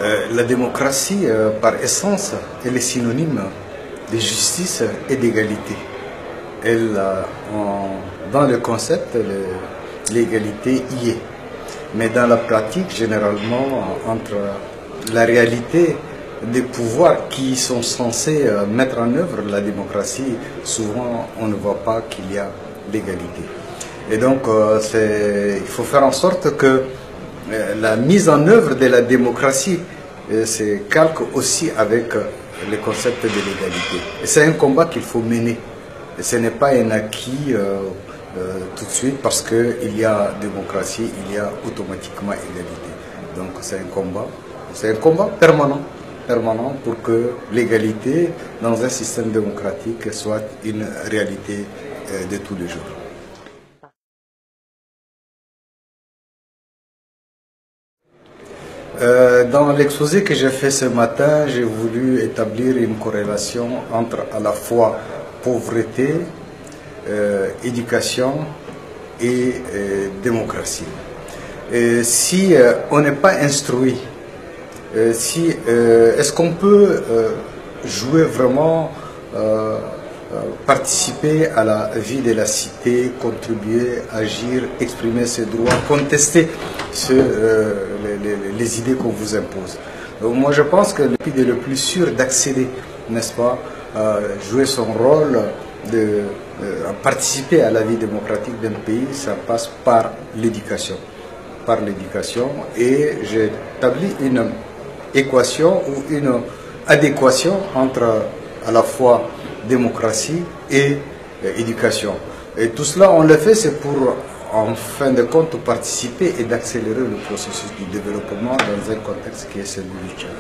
La démocratie, par essence, elle est synonyme de justice et d'égalité. Dans le concept, l'égalité y est. Mais dans la pratique, généralement, entre la réalité des pouvoirs qui sont censés mettre en œuvre la démocratie, souvent on ne voit pas qu'il y a l'égalité. Et donc, il faut faire en sorte que la mise en œuvre de la démocratie se calque aussi avec le concept de l'égalité. Et c'est un combat qu'il faut mener. Et ce n'est pas un acquis tout de suite parce qu'il y a démocratie, il y a automatiquement égalité. Donc c'est un combat permanent pour que l'égalité dans un système démocratique soit une réalité de tous les jours. Dans l'exposé que j'ai fait ce matin, j'ai voulu établir une corrélation entre à la fois pauvreté, éducation et démocratie. Si on n'est pas instruit, est-ce qu'on peut jouer vraiment, participer à la vie de la cité, contribuer, agir, exprimer ses droits, contester les idées qu'on vous impose? Donc moi je pense que le plus sûr d'accéder, n'est-ce pas, jouer son rôle, de participer à la vie démocratique d'un pays, ça passe par l'éducation. Et j'ai établi une équation ou une adéquation entre à la fois démocratie et éducation. Et tout cela, on le fait, c'est pour, en fin de compte, participer et d'accélérer le processus du développement dans un contexte qui est celui du Tchad.